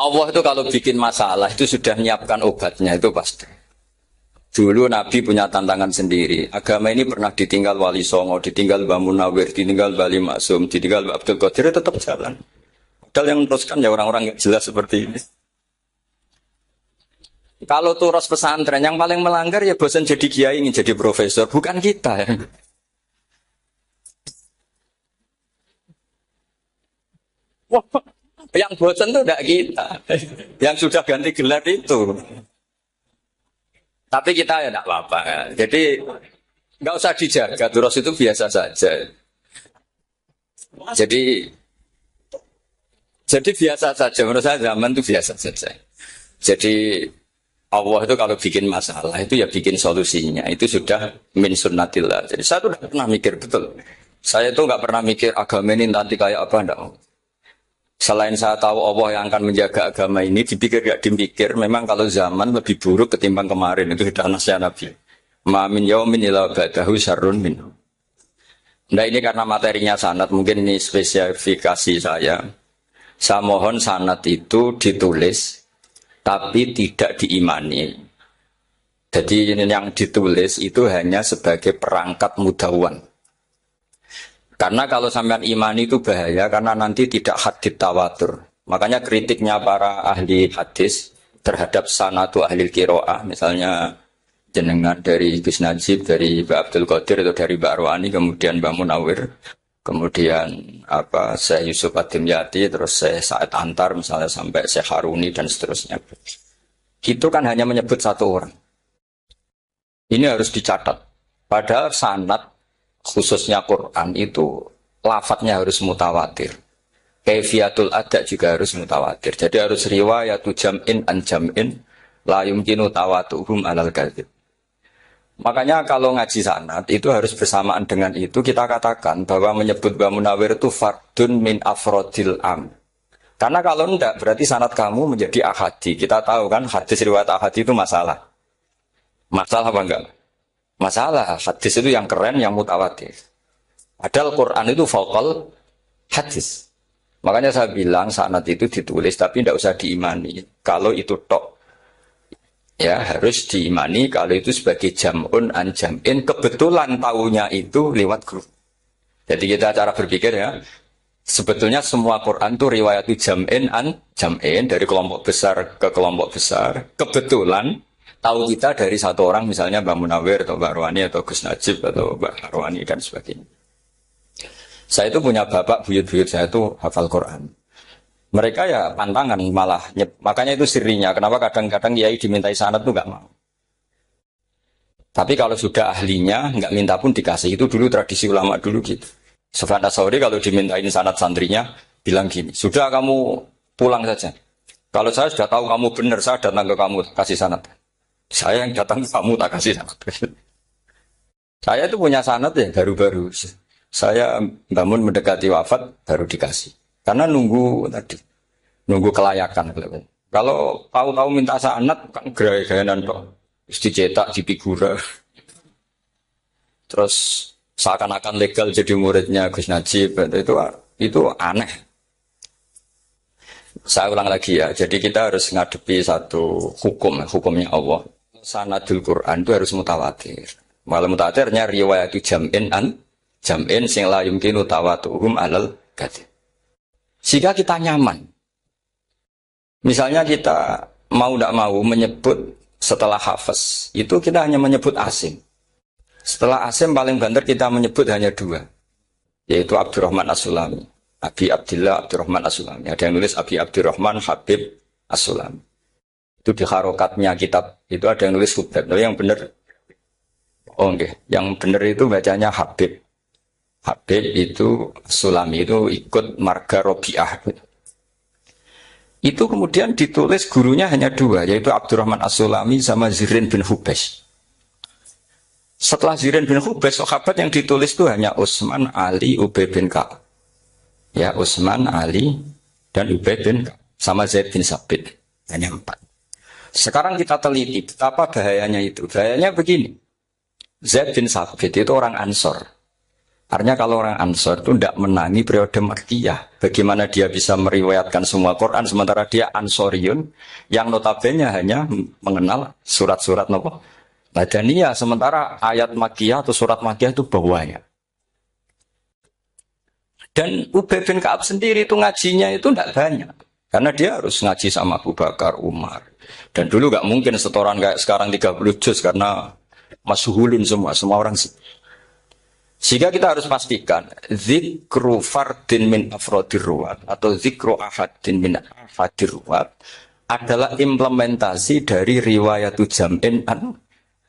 Allah itu kalau bikin masalah itu sudah menyiapkan obatnya, itu pasti. Dulu Nabi punya tantangan sendiri. Agama ini pernah ditinggal Wali Songo, ditinggal Mbah Munawir, ditinggal Bali Maksum, ditinggal Mbah Abdul Qadir, tetap jalan. Padahal yang meneruskan ya orang-orang yang jelas seperti ini. Kalau turus pesantren yang paling melanggar ya bosan jadi kiai ingin jadi profesor, bukan kita ya. Wah, yang bosan itu tidak kita, yang sudah ganti gelar itu. Tapi kita ya tidak apa-apa. Ya. Jadi nggak usah dijaga, turus itu biasa saja. Jadi biasa saja, menurut saya zaman itu biasa saja. Jadi Allah itu kalau bikin masalah itu ya bikin solusinya. Itu sudah min sunnatillah. Jadi saya tuh tidak pernah mikir betul. Saya tuh nggak pernah mikir agama ini nanti kayak apa, enggak. Selain saya tahu Allah yang akan menjaga agama ini, dipikir gak dipikir, memang kalau zaman lebih buruk ketimbang kemarin. Itu sudah nasihat Nabi. Ma min yaumin illa ba'dahu syarrun minhu. Nah ini karena materinya sanad, mungkin ini spesifikasi saya. Saya mohon sanad itu ditulis, tapi tidak diimani. Jadi yang ditulis itu hanya sebagai perangkat mudawan. Karena kalau sampean imani itu bahaya, karena nanti tidak hadits tawatur. Makanya kritiknya para ahli hadis terhadap sanadu ahli qiraah, misalnya jenengan dari Gus Najib, dari Mbak Abdul Qadir atau dari Mbak Arwani, kemudian Mbak Munawir, kemudian Syekh Yusuf Ad-Dimyati, terus Syekh Sa'id Antar, misalnya sampai Syekh Haruni dan seterusnya. Itu kan hanya menyebut satu orang. Ini harus dicatat. Padahal sanad khususnya Quran itu lafadznya harus mutawatir. Kaifiyatul ada juga harus mutawatir. Jadi harus riwayatu jam'in an jam'in la yumkinu tawatuhum alal kadzib. Makanya kalau ngaji sanad itu harus bersamaan dengan itu kita katakan bahwa menyebut Mbah Munawir itu fardun min afrodil am. Karena kalau enggak berarti sanad kamu menjadi ahadi. Kita tahu kan hadis riwayat ahadi itu masalah. Masalah apa enggak? Masalah, hadis itu yang keren, yang mutawatir. Padahal Quran itu fauqal hadis. Makanya saya bilang sanad itu ditulis, tapi tidak usah diimani. Kalau itu tok, ya harus diimani. Kalau itu sebagai jam'un an jam'in, kebetulan tahunya itu lewat grup. Jadi kita cara berpikir ya, sebetulnya semua Quran itu riwayat jam'in an jam'in, dari kelompok besar ke kelompok besar. Kebetulan tahu kita dari satu orang, misalnya Mbak Munawir atau Mbak Arwani atau Gus Najib atau Mbak Arwani dan sebagainya. Saya itu punya bapak, buyut-buyut saya itu hafal Quran. Mereka ya pantangan malah, makanya itu sirinya. Kenapa kadang-kadang kiai dimintai sanad itu nggak mau. Tapi kalau sudah ahlinya nggak minta pun dikasih. Itu dulu tradisi ulama dulu gitu. Sufyan Ats-Tsauri kalau dimintain sanad santrinya bilang gini, sudah kamu pulang saja. Kalau saya sudah tahu kamu benar, saya datang ke kamu kasih sanad. Saya yang datang ke kamu tak kasih sanad. Saya itu punya sanad ya baru-baru. Saya bangun mendekati wafat baru dikasih. Karena nunggu tadi, nunggu kelayakan. Kalau tahu-tahu minta sanad kan gaya-gayanan kok. Terus dicetak di figura. Terus seakan-akan legal jadi muridnya Gus Najib. Itu aneh. Saya ulang lagi ya. Jadi kita harus ngadepi satu hukumnya Allah. Sanadul Quran itu harus mutawatir. Malah mutawatirnya riwayat jam'in an jam'in sing la yumkinu tawatuhum alal kadzib. Sehingga kita nyaman. Misalnya kita mau tidak mau menyebut setelah hafaz, itu kita hanya menyebut asim. Setelah asim paling banter kita menyebut hanya dua, yaitu Abdurrahman As-Sulami, Abi Abdillah Abdurrahman As-Sulami. Ada yang nulis Abi Abdurrahman Habib As-Sulami. Itu di harokatnya kitab itu ada yang nulis Hubab. Tapi yang benar, yang benar itu bacanya Habib. Habib itu Sulami itu ikut marga Robi'ah. Itu kemudian ditulis gurunya hanya dua, yaitu Abdurrahman As-Sulami sama Zirin bin Hubesh. Setelah Zirin bin Hubesh, sahabat yang ditulis itu hanya Utsman, Ali, Ubay bin Ka'ab. Ya, Utsman, Ali, dan Ubay bin Ka'ab. Sama Zaid bin Sabit. Hanya 4. Sekarang kita teliti betapa bahayanya itu. Bahayanya begini. Zaid bin Sabit itu orang Ansor. Artinya kalau orang Ansor itu tidak menangi periode Makkiyah. Bagaimana dia bisa meriwayatkan semua Quran sementara dia Ansoriun yang notabene hanya mengenal surat-surat nopo Madaniyah, sementara ayat Makkiyah atau surat Makkiyah itu bawahnya. Dan Ubay bin Ka'ab sendiri itu ngajinya itu tidak banyak. Karena dia harus ngaji sama Abu Bakar, Umar. Dan dulu nggak mungkin setoran kayak sekarang 30 juz karena masyhulun semua orang. Sehingga kita harus pastikan zikru fardin min afrodir ruwat atau zikru ahadin min afadir ruwat adalah implementasi dari riwayatu jam'in an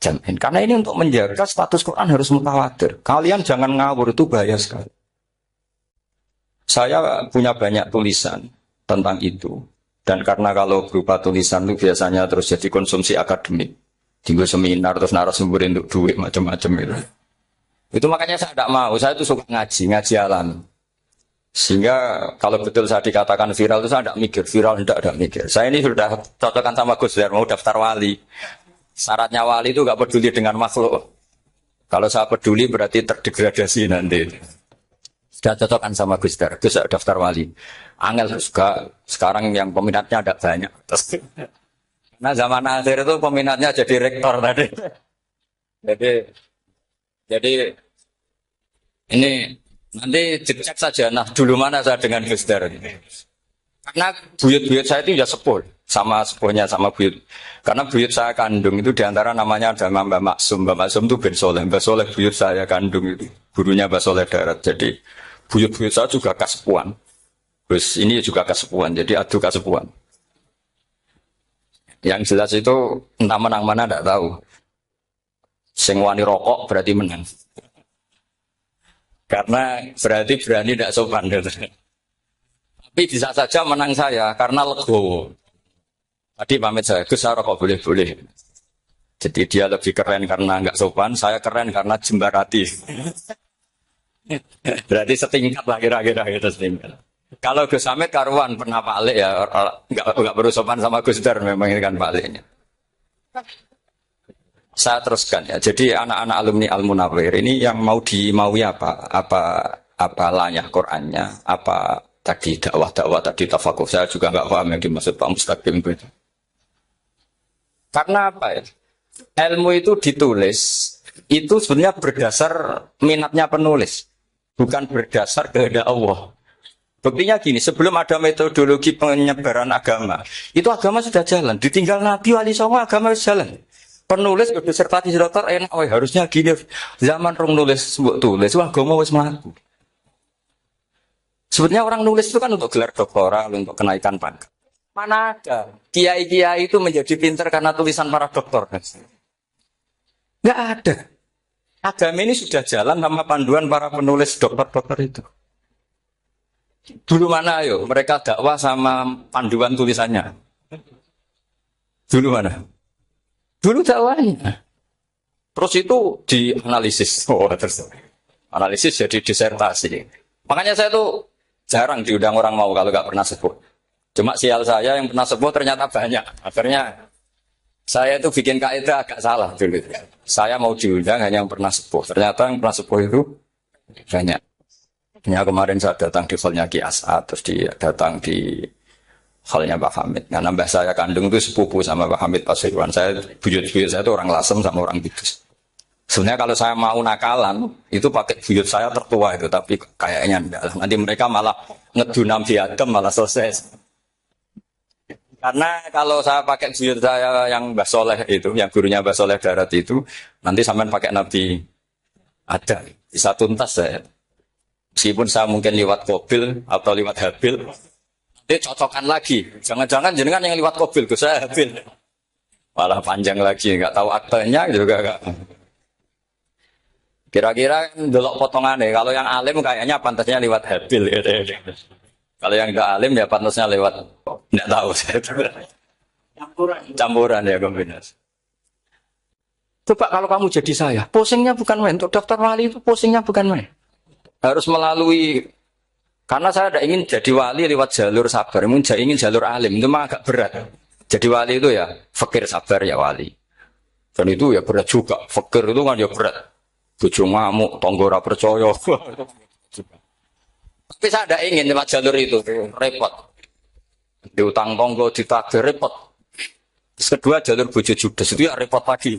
jam'in. Karena ini untuk menjaga status Quran harus mutawatir. Kalian jangan ngawur, itu bahaya sekali. Saya punya banyak tulisan tentang itu. Dan karena kalau berupa tulisan itu biasanya terus jadi konsumsi akademik. Tinggal seminar terus narasumber untuk duit macam-macam itu. Itu makanya saya tidak mau, saya itu suka ngaji alam. Sehingga kalau betul saya dikatakan viral itu saya tidak mikir, viral tidak mikir. Saya ini sudah cocokkan sama Gus Dur, mau daftar wali. Syaratnya wali itu nggak peduli dengan makhluk. Kalau saya peduli berarti terdegradasi nanti. Sudah cocokkan sama Gus Dur, Gus daftar wali. Angel juga sekarang yang peminatnya ada banyak. Nah zaman akhir itu peminatnya jadi rektor tadi. Jadi ini nanti dicek saja. Nah dulu mana saya dengan Gus Dur. Karena buyut-buyut saya itu ya sepuh. Sama sepuhnya sama buyut. Karena buyut saya kandung itu diantara namanya ada Mbak Maksum. Mbak Maksum itu bin Soleh. Mbak Soleh buyut saya kandung itu. Gurunya Mbak Soleh Darat. Jadi buyut-buyut saya juga kasepuan. Terus ini juga kasepuan. Jadi adu kasepuan. Yang jelas itu entah menang mana tidak tahu. Sing wani rokok berarti menang. Karena berarti berani tidak sopan. Tapi bisa saja menang saya karena legowo. Tadi pamit saya, Gus saya rokok boleh-boleh. Jadi dia lebih keren karena nggak sopan, saya keren karena jembarati. Berarti setingkat lah kira-kira gitu setingkat. Kalau Gus Hamid karuan pernah Pak Alik ya, nggak perlu sopan sama Gus Dur memang ini kan Pak Aliknya. Saya teruskan ya. Jadi anak-anak alumni Al-Munawwir ini yang mau dimaui apa layah Qur'annya, apa tadi dakwah tadi tafakuh. Saya juga nggak paham yang dimaksud Pak Mustaqim itu. Karena apa ya? Ilmu itu ditulis itu sebenarnya berdasar minatnya penulis, bukan berdasar kehendak Allah. Buktinya gini, sebelum ada metodologi penyebaran agama, itu agama sudah jalan. Ditinggal Nabi Wali Songo agama sudah jalan. Penulis disertasi dokter enak, harusnya gini. Zaman rong nulis, tulis, wah agama wis mlaku. Sebenarnya orang nulis itu kan untuk gelar doktoral, untuk kenaikan pangkat. Mana ada kiai-kiai itu menjadi pintar karena tulisan para doktor? Nggak ada. Agama ini sudah jalan sama panduan para penulis dokter-dokter itu. Dulu mana ayo mereka dakwah sama panduan tulisannya? Dulu mana? Dulu dakwahnya. Terus itu dianalisis. Terus analisis jadi disertasi. Makanya saya tuh jarang diundang orang mau kalau nggak pernah sebut. Cuma sial saya yang pernah sebut ternyata banyak. Akhirnya saya itu bikin kaidah agak salah dulu. Saya mau diundang hanya yang pernah sepuh. Ternyata yang pernah sepuh itu banyak. Ya, kemarin saya datang di hallnya Ki As'ad, terus datang di hallnya Pak Hamid. Nah, nambah saya kandung itu sepupu sama Pak Hamid Pasuruan. Saya buyut-buyut saya itu orang Lasem sama orang Kudus. Sebenarnya kalau saya mau nakalan, itu pakai buyut saya tertua itu, tapi kayaknya enggak. Nanti mereka malah ngedunam di Adam, malah selesai. Karena kalau saya pakai buyut saya yang Mbah Soleh itu, yang gurunya Mbah Soleh Darat itu, nanti sampean pakai Nabi ada, bisa tuntas saya. Meskipun saya mungkin lewat Qabil atau lewat Habil, nanti cocokkan lagi. Jangan-jangan jenengan yang lewat Qabil, saya Habil. Malah panjang lagi, nggak tahu aktenya juga nggak. Kira-kira delok potongannya, kalau yang alim kayaknya pantasnya lewat Habil. Kalau yang nggak alim ya pantasnya lewat, nggak tahu. Campuran ya kombinasi. Coba kalau kamu jadi saya, pusingnya bukan main. Untuk daftar wali itu pusingnya bukan main. Harus melalui, karena saya tidak ingin jadi wali lewat jalur sabar, ingin jalur alim, itu mah agak berat. Jadi wali itu ya fakir sabar ya wali. Dan itu ya berat juga, fakir itu kan ya berat. bojo ngamuk, tangga ora percaya. Tapi saya tidak ingin lewat jalur itu, repot. Diutang tangga, ditagih, repot. Terus kedua jalur bojo judes itu ya repot lagi.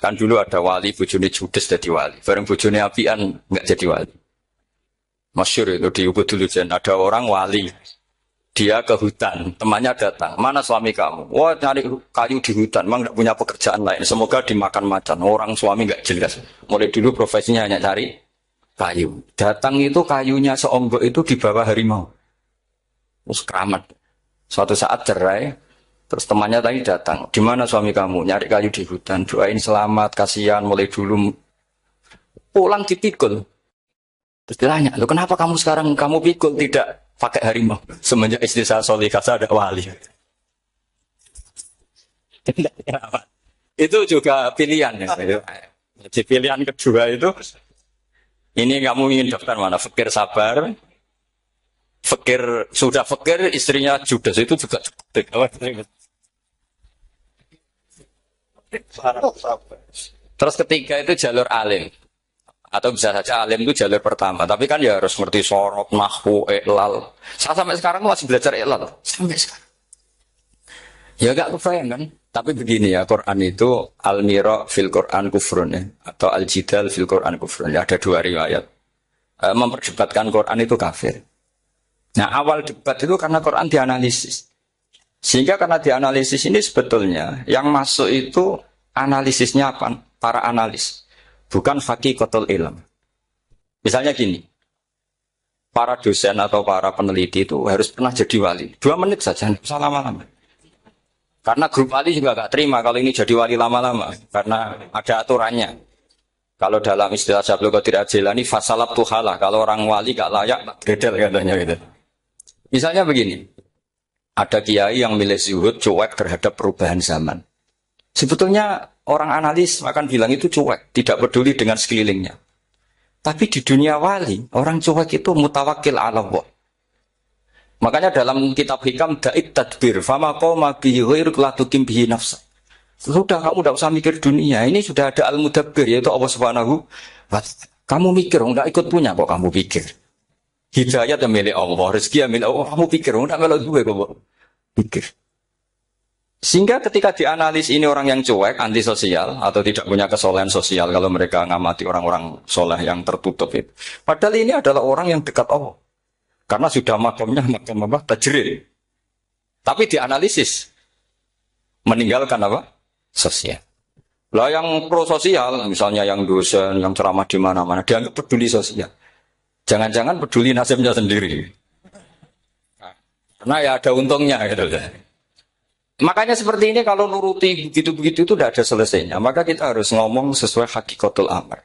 Kan dulu ada wali bojone judes jadi wali, bareng bojone apian nggak jadi wali. Masyhur itu di Ubud dulu ada orang wali. Dia ke hutan, temannya datang. Mana suami kamu? Wah, nyari kayu di hutan. Memang tidak punya pekerjaan lain. Semoga dimakan macan. Orang suami nggak jelas. Mulai dulu profesinya hanya cari kayu. Datang itu kayunya seonggok itu di bawah harimau. Terus keramat. Suatu saat cerai. Terus temannya tadi datang. Di mana suami kamu? Nyari kayu di hutan. Doain selamat, kasihan. Mulai dulu pulang dipikul. Terus ditanya, lo kenapa kamu sekarang kamu pikul tidak pakai harimau? Semenjak istri saya solihah, saya ada wali. Itu juga pilihan ya. Jadi pilihan kedua itu, ini kamu ingin daftar mana? Fakir sabar, fakir sudah fakir, istrinya judes itu juga cukup. Terus ketiga itu jalur alim. Atau bisa saja alim itu jalur pertama. Tapi kan ya harus ngerti sorot, nahwu, iklal. Saya sampai sekarang masih belajar iklal. Sampai sekarang. Ya gak kebayang kan. Tapi begini ya, Quran itu al-mira fil Quran kufrun ya. Atau al-jidal fil Quran kufrun ya. Ada dua riwayat. Memperdebatkan Quran itu kafir. Nah awal debat itu karena Quran dianalisis. Sehingga karena dianalisis ini sebetulnya yang masuk itu analisisnya apa? Para analis. Bukan haqiqatul ilm. Misalnya gini, para dosen atau para peneliti itu harus pernah jadi wali. 2 menit saja, tidak usah lama-lama. Karena grup wali juga gak terima kalau ini jadi wali lama-lama. Karena ada aturannya. Kalau dalam istilah Syaikhul Qadir Al-Jilani, fasalab tuhalah. Kalau orang wali gak layak, gredel katanya gitu. Misalnya begini, ada kiai yang milih zuhud, cuek terhadap perubahan zaman. Sebetulnya orang analis akan bilang itu cuek, tidak peduli dengan sekelilingnya. Tapi di dunia wali, orang cuek itu mutawakil ala Allah. Makanya dalam kitab hikam da'id tadbir, fama qoma bihi ghairuk la tukim bihi nafsa. Sudah kamu tidak usah mikir dunia, ini sudah ada al-mudabbir yaitu Allah Subhanahu wa ta'ala. Kamu mikir, enggak ikut punya kok kamu pikir. Hidayat yang milik Allah, rezeki yang milik Allah, kamu pikir, enggak melok duwe kok pikir. Sehingga ketika dianalisis ini orang yang cuek, antisosial, atau tidak punya kesolehan sosial, kalau mereka ngamati orang-orang soleh yang tertutup itu. Padahal ini adalah orang yang dekat Allah. Karena sudah makamnya makam apa? Tajrid. Tapi dianalisis. Meninggalkan apa? Sosial. Lah yang pro sosial, misalnya yang dosen, yang ceramah di mana-mana, dianggap peduli sosial. Jangan-jangan peduli nasibnya sendiri. Karena ya ada untungnya gitu. Makanya seperti ini kalau nuruti begitu-begitu itu tidak ada selesainya. Maka kita harus ngomong sesuai hakikatul amr.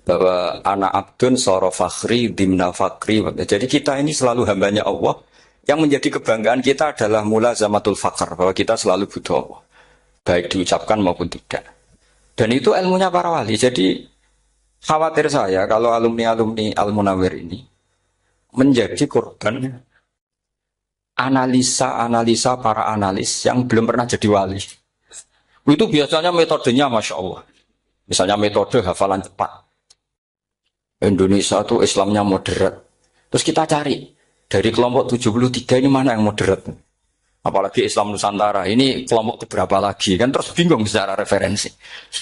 Bahwa anak abdun soro fakhri dimna fakri. Jadi kita ini selalu hambanya Allah. Yang menjadi kebanggaan kita adalah mulazamatul fakr. Bahwa kita selalu butuh Allah. Baik diucapkan maupun tidak. Dan itu ilmunya para wali. Jadi khawatir saya kalau alumni-alumni Al-Munawwir ini menjadi korban analisa para analis yang belum pernah jadi wali. Itu biasanya metodenya Masya Allah. Misalnya metode hafalan cepat. Indonesia itu Islamnya moderat. Terus kita cari, dari kelompok 73 ini mana yang moderat? Apalagi Islam Nusantara, ini kelompok keberapa lagi? Kan terus bingung secara referensi.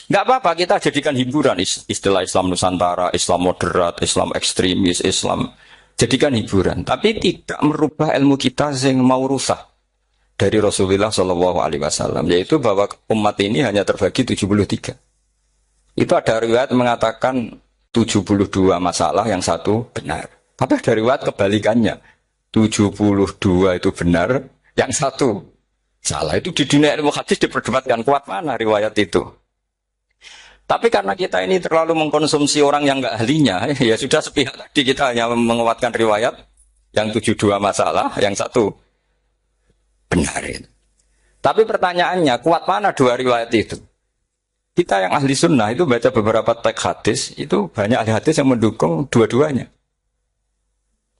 Nggak apa-apa, kita jadikan hiburan. Istilah Islam Nusantara, Islam moderat, Islam ekstremis, Islam... Jadikan hiburan, tapi tidak merubah ilmu kita yang mau rusak dari Rasulullah SAW, yaitu bahwa umat ini hanya terbagi 73. Itu ada riwayat mengatakan 72 masalah, yang satu benar. Tapi ada riwayat kebalikannya, 72 itu benar, yang satu salah. Itu di dunia ilmu hadis diperdebatkan kuat mana riwayat itu. Tapi karena kita ini terlalu mengkonsumsi orang yang nggak ahlinya, ya sudah sepihak tadi kita hanya menguatkan riwayat yang 72 masalah, yang satu benar. Tapi pertanyaannya, kuat mana dua riwayat itu? Kita yang ahli sunnah itu baca beberapa teks hadis, itu banyak ahli hadis yang mendukung dua-duanya.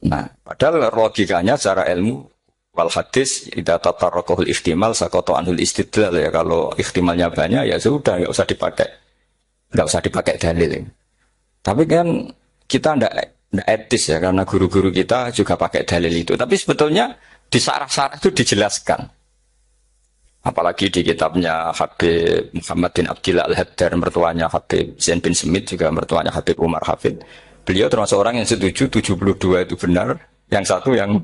Nah, padahal logikanya secara ilmu, wal hadis, idza tatarraqahul ihtimal saqata anhul istidlal ya. Kalau ihtimalnya banyak, ya sudah, nggak usah dipakai nggak usah dipakai dalil. Tapi kan kita ndak etis ya, karena guru-guru kita juga pakai dalil itu. Tapi sebetulnya di sarah-sarah itu dijelaskan. Apalagi di kitabnya Habib Muhammad bin Abdillah Al-Haddar, mertuanya Habib Zain bin Smith, juga mertuanya Habib Umar Hafid. Beliau termasuk orang yang setuju 72 itu benar, yang satu yang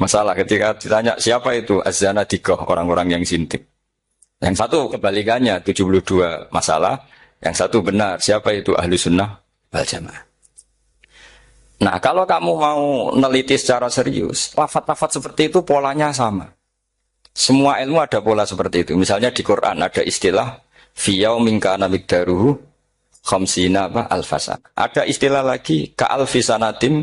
masalah. Ketika ditanya siapa itu Az-Zanadiqah, orang-orang yang sintik. Yang satu kebalikannya, 72 masalah, yang satu benar, siapa itu Ahlu Sunnah wal Jamaah. Nah, kalau kamu mau neliti secara serius, lafaz-lafaz seperti itu polanya sama. Semua ilmu ada pola seperti itu. Misalnya di Quran ada istilah fiyau minkana migdaruhu khamsina alfasa. Ada istilah lagi ka'alfisanatim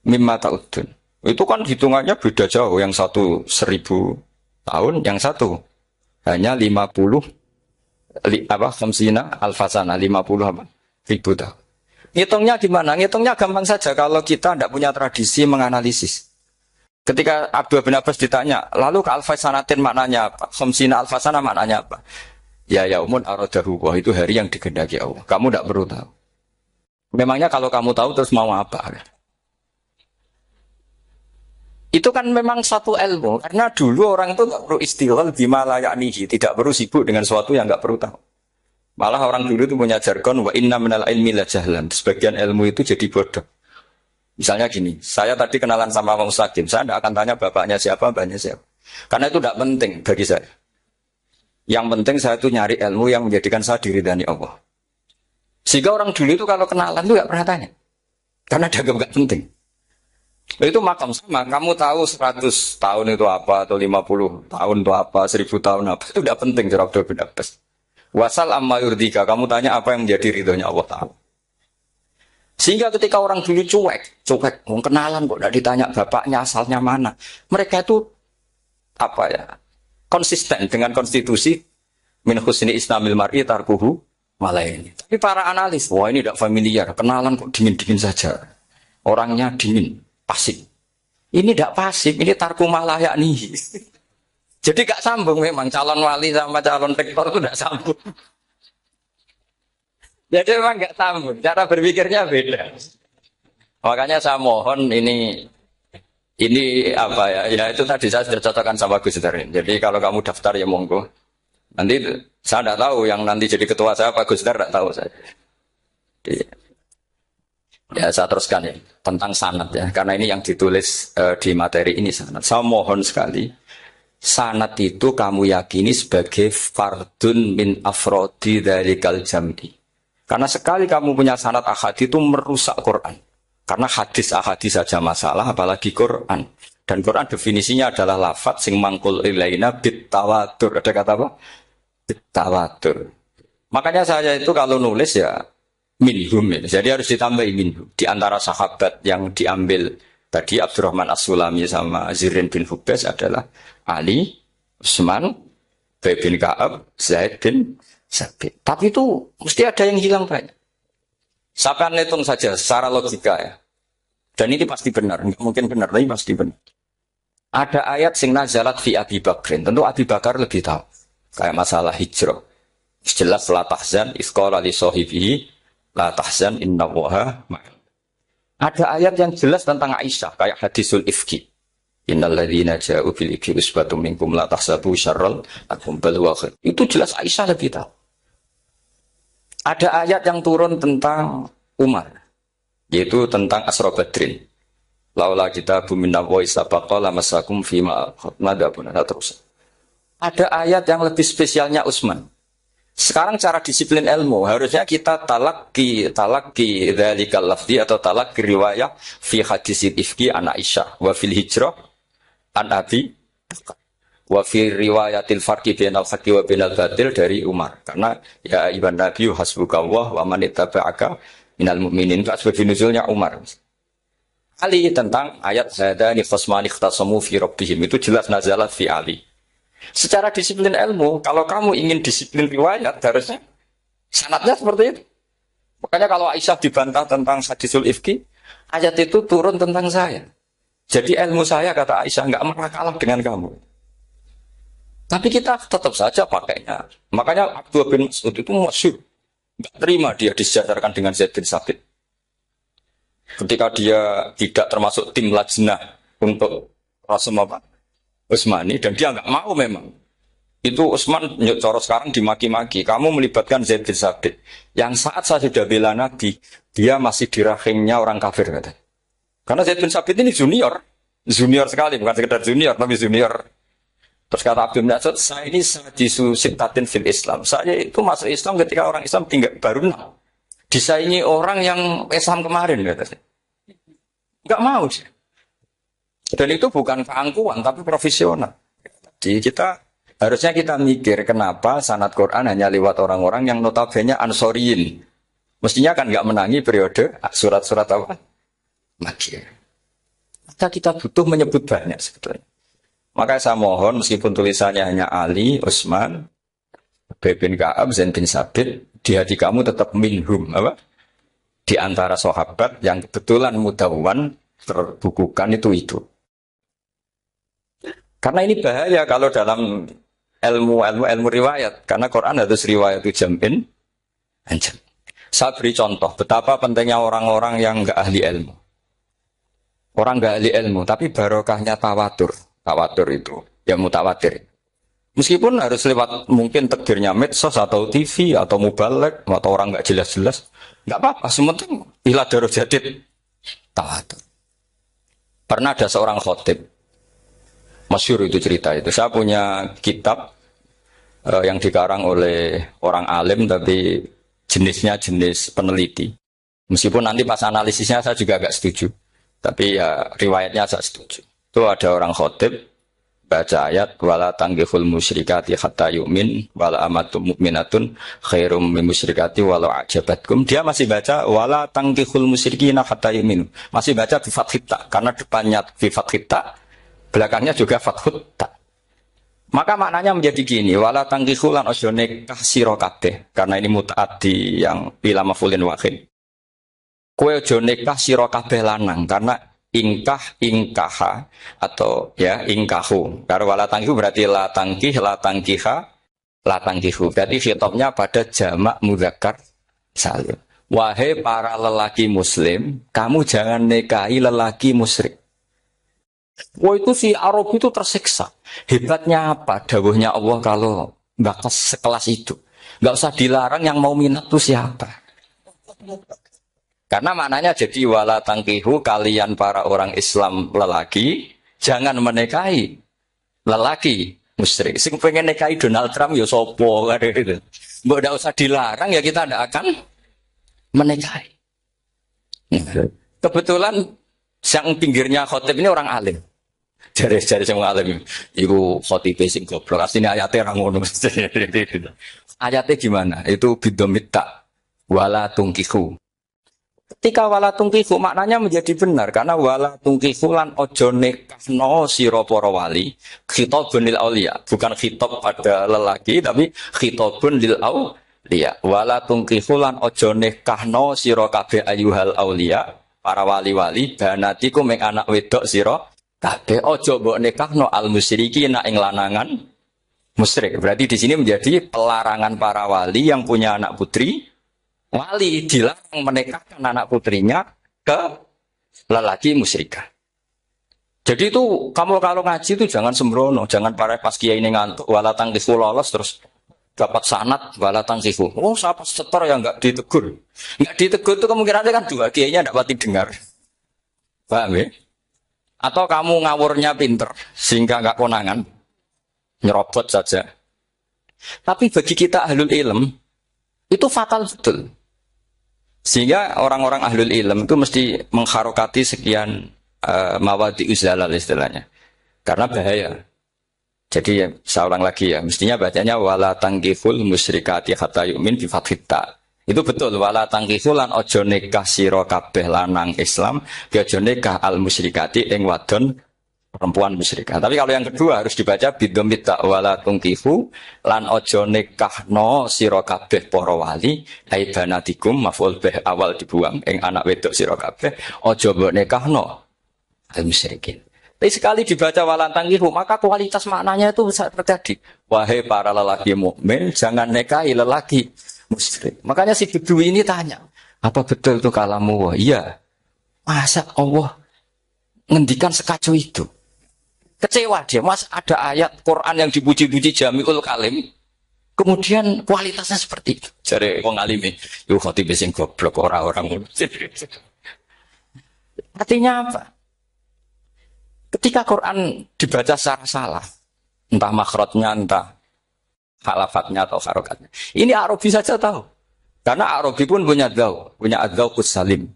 mimma ta'udun. Itu kan hitungannya beda jauh. Yang satu 1000 tahun, yang satu hanya 50 khamsina alfasana, 50 ribu tahun. Ngitungnya gimana? Ngitungnya gampang saja kalau kita tidak punya tradisi menganalisis. Ketika Abdul bin Abbas ditanya, lalu ke alfasanatin maknanya apa? Khamsina alfasana maknanya apa? Ya yaumun aradahu, wah itu hari yang dikehendaki Allah. Kamu tidak perlu tahu. Memangnya kalau kamu tahu terus mau apa? Itu kan memang satu ilmu. Karena dulu orang itu tidak perlu istighal bima la ya'nihi, tidak perlu sibuk dengan sesuatu yang tidak perlu tahu. Malah orang dulu itu punya jargon wa inna minal ilmi la jahlan. Sebagian ilmu itu jadi bodoh. Misalnya gini, saya tadi kenalan sama Pak Mustaqim, saya tidak akan tanya bapaknya siapa, mbaknya siapa. Karena itu tidak penting bagi saya. Yang penting saya itu nyari ilmu yang menjadikan saya diridani Allah. Sehingga orang dulu itu kalau kenalan itu tidak pernah tanya. Karena dianggap nggak penting. Itu makam sama, kamu tahu 100 tahun itu apa, atau 50 tahun itu apa, 1000 tahun apa, itu tidak penting, Jurab bin Abbas. Wasal amma yurdika, kamu tanya apa yang menjadi ridhonya Allah Ta'ala. Sehingga ketika orang dulu cuek, mau kenalan kok tidak ditanya bapaknya asalnya mana. Mereka itu apa ya, konsisten dengan konstitusi min husni islamil mar'i tarkuhu malaini. Tapi para analis, wah ini tidak familiar, kenalan kok dingin-dingin saja. Orangnya dingin, pasif. Ini tidak pasif, ini tarku malah yakni. Jadi gak sambung memang calon wali sama calon rektor itu tidak sambung. Jadi memang nggak sambung, cara berpikirnya beda. Makanya saya mohon ini apa ya? Ya itu tadi saya sudah cocokkan sama Gus Darin. Jadi kalau kamu daftar ya monggo. Nanti saya tidak tahu yang nanti jadi ketua saya Pak Gus Dar tidak tahu saya. Jadi, ya saya teruskan ya tentang sanad ya, karena ini yang ditulis di materi ini sanad. Saya mohon sekali. Sanad itu kamu yakini sebagai fardun min afrodi dzalikal jam'i. Karena sekali kamu punya sanad ahadi itu merusak Quran. Karena hadis saja masalah, apalagi Quran. Dan Quran definisinya adalah lafadz sing mangkul ilaina bit tawatur. Ada kata apa? Bit tawatur. Makanya saya itu kalau nulis ya minhum ya. Jadi harus ditambahi minhum. Di antara sahabat yang diambil tadi Abdurrahman As-Sulami sama Zirin bin Hubes adalah Ali, Utsman, Ubay bin Ka'ab, Zaid bin Sabit. Tapi itu mesti ada yang hilang banyak. Sampai hitung saja secara logika ya. Dan ini pasti benar, nggak mungkin benar, tapi pasti benar. Ada ayat sing nazalat fi Abi Bakrin. Tentu Abi Bakar lebih tahu. Kayak masalah hijrah. Jelas la tahzan isqala li sahibihi la tahzan innallaha ma'ana. Ada ayat yang jelas tentang Aisyah kayak hadisul ifki. Innal ladzina ja'u bil ifki usbatum minkum la tahsabu syarral lakum bal huwa khair. Itu jelas Aisyah lebih tahu. Ada ayat yang turun tentang Umar, yaitu tentang Asra Badrin. Laula kita buminna wa isabaqa lamasakum fima madabun terus. Ada ayat yang lebih spesialnya Utsman. Sekarang cara disiplin ilmu harusnya kita talaqi dzalikal lafzi atau talaqi riwayah fi hadisil ifki an Aisyah wa fil hijrah an Abi wa fi riwayatil farqi bainal haqqi wa bainal batil dari Umar. Karena ya ibn Nabi hasbukallah wa man ittaba'aka minal mu'minin, itu asbab nuzulnya Umar. Ali tentang ayat hadani khasmani ikhtasamu fi rabbihim, itu jelas nazalat fi Ali. Secara disiplin ilmu, kalau kamu ingin disiplin riwayat harusnya sanadnya seperti itu. Makanya kalau Aisyah dibantah tentang hadisul ifki, ayat itu turun tentang saya. Jadi ilmu saya kata Aisyah enggak pernah kalah dengan kamu. Tapi kita tetap saja pakainya. Makanya Abdullah bin Mas'ud itu masyhur. Nggak terima dia disejajarkan dengan Zaid bin Sabit. Ketika dia tidak termasuk tim lajnah untuk Rasul apa? Utsmani, dan dia nggak mau memang. Itu Utsman cara sekarang dimaki-maki. Kamu melibatkan Zaid bin Sabit. Yang saat saya sudah bela Nabi, dia masih di rahimnya orang kafir kata. Karena Zaid bin Sabit ini junior. Junior sekali, bukan sekedar junior, tapi junior. Terus kata Abdul Nasir, saya ini sadisu sittatin fil Islam. Saya itu masuk Islam ketika orang Islam tinggal baru 6. Disaingi orang yang Islam kemarin katanya. Enggak mau sih. Dan itu bukan keangkuhan, tapi profesional. Jadi harusnya kita mikir kenapa sanad Quran hanya lewat orang-orang yang notabene ansoriyin. Mestinya kan nggak menangi periode surat-surat apa? Makkiyah. Maka kita butuh menyebut banyak sebetulnya. Maka saya mohon meskipun tulisannya hanya Ali, Utsman, Ubay bin Ka'ab, Zaid bin Sabit, di hati kamu tetap minhum apa? Di antara sahabat yang kebetulan mudawwan terbukukan itu. Karena ini bahaya kalau dalam ilmu riwayat, karena Quran harus riwayat itu jam'in anjam. Saya beri contoh betapa pentingnya orang-orang yang enggak ahli ilmu. Orang enggak ahli ilmu, tapi barokahnya tawatur. Tawatur itu ya mutawatir. Meskipun harus lewat mungkin takdirnya medsos atau TV atau mubalek atau orang enggak jelas-jelas, enggak apa-apa. Sementing ila darajatid tawatur. Pernah ada seorang khotib, masyhur itu cerita itu. Saya punya kitab yang dikarang oleh orang alim tapi jenisnya jenis peneliti. Meskipun nanti pas analisisnya saya juga agak setuju. Tapi ya riwayatnya saya setuju. Itu ada orang khotib baca ayat wala tanggihul musyrikati hatta yu'min wala amatum mu'minatun khairum min musyrikati walau ajabatkum. Dia masih baca wala tanggihul musyrikina hatta yu'min. Masih baca bi fathit ta karena depannya bi fathit ta, belakangnya juga fathut ta. Maka maknanya menjadi gini, wala tangkihu lan ojo nikah sira kabeh, karena ini mutaaddi yang bila mafulin wahid. Kowe ojo nikah sira kabeh lanang, karena ingkaha atau ya ingkahu. Karena wala tangkihu berarti la tangkiha, la tangkihu. Berarti khitabnya pada jamak mudzakkar salim. Wahai para lelaki muslim, kamu jangan nikahi lelaki musyrik. Wah itu si Arab itu tersiksa. Hebatnya apa? Dawuhnya Allah kalau bakas sekelas itu. Nggak usah dilarang, yang mau minat itu siapa? Karena maknanya jadi wala tangkihu, kalian para orang Islam lelaki jangan menikahi lelaki musyrik. Sing pengen nikahi Donald Trump ya sopo gitu. Mbok ndak usah dilarang ya kita ndak akan menikahi. Kebetulan yang pinggirnya khotib ini orang alim. Jari semua alim. Iku khotib sing goblok. Asline ayate ra ngono. Ayatnya gimana? Itu bidomita wala tungkihu. Ketika wala tungkihu maknanya menjadi benar karena wala tungkihu lan ojo nikahno sira para wali khitabun lil auliya, bukan khitab pada lelaki tapi khitabun lil auliya. Wala tungkihu lan ojo nikahno sira kabeh ayyuhal auliya, para wali-wali banatiku meng anak wedok sira kabeh ojo mbok nikahno al musyriki ing lanangan musyrik. Berarti di sini menjadi pelarangan para wali yang punya anak putri. Wali dilarang menikahkan anak putrinya ke lelaki musyrikah. Jadi itu kamu kalau ngaji itu jangan sembrono, jangan pas kiai ini ngantuk wala tangkihu lolos terus dapat sanad wala tangkihu. Oh, siapa setor yang enggak ditegur. Enggak ditegur itu kemungkinannya kan dua, kiainya enggak pati dengar. Paham ya? Atau kamu ngawurnya pinter sehingga enggak konangan. Nyerobot saja. Tapi bagi kita ahlul ilm itu fatal betul. Sehingga orang-orang ahlul ilm itu mesti mengharokati sekian mawadi uzalal istilahnya. Karena bahaya. Jadi ya, saya ulang lagi ya, mestinya bacanya wala tangkihul musyrikati hatta yu'min bi fathit ta. Itu betul, wala tangkihul lan ojo nikah sira kabeh lanang Islam, ya ojo nikah al musyrikati ing wadon perempuan musyrikah. Tapi kalau yang kedua harus dibaca bidomit wala tungkihu lan ojo nikahno sira kabeh para wali ai banatikum maf'ul bih awal dibuang ing anak wedok sira kabeh ojo mbok nikahno al musyrikin. Tapi sekali dibaca wala tungkihu maka kualitas maknanya itu bisa terjadi. Wahai para lelaki mukmin jangan nikahi lelaki musyrik. Makanya si Bedui ini tanya, apa betul itu kalamu Allah? Iya. Masa Allah ngendikan sekacau itu? Kecewa dia, mas ada ayat Quran yang dipuji-puji Jamiul Kalim, kemudian kualitasnya seperti itu. Jadi wong alime, yo khotib sing goblok orang-orang. Artinya apa? Ketika Quran dibaca secara salah, entah makhrajnya, entah halafatnya atau harokatnya. Ini Arabi saja tahu. Karena Arabi pun punya adzauqus salim.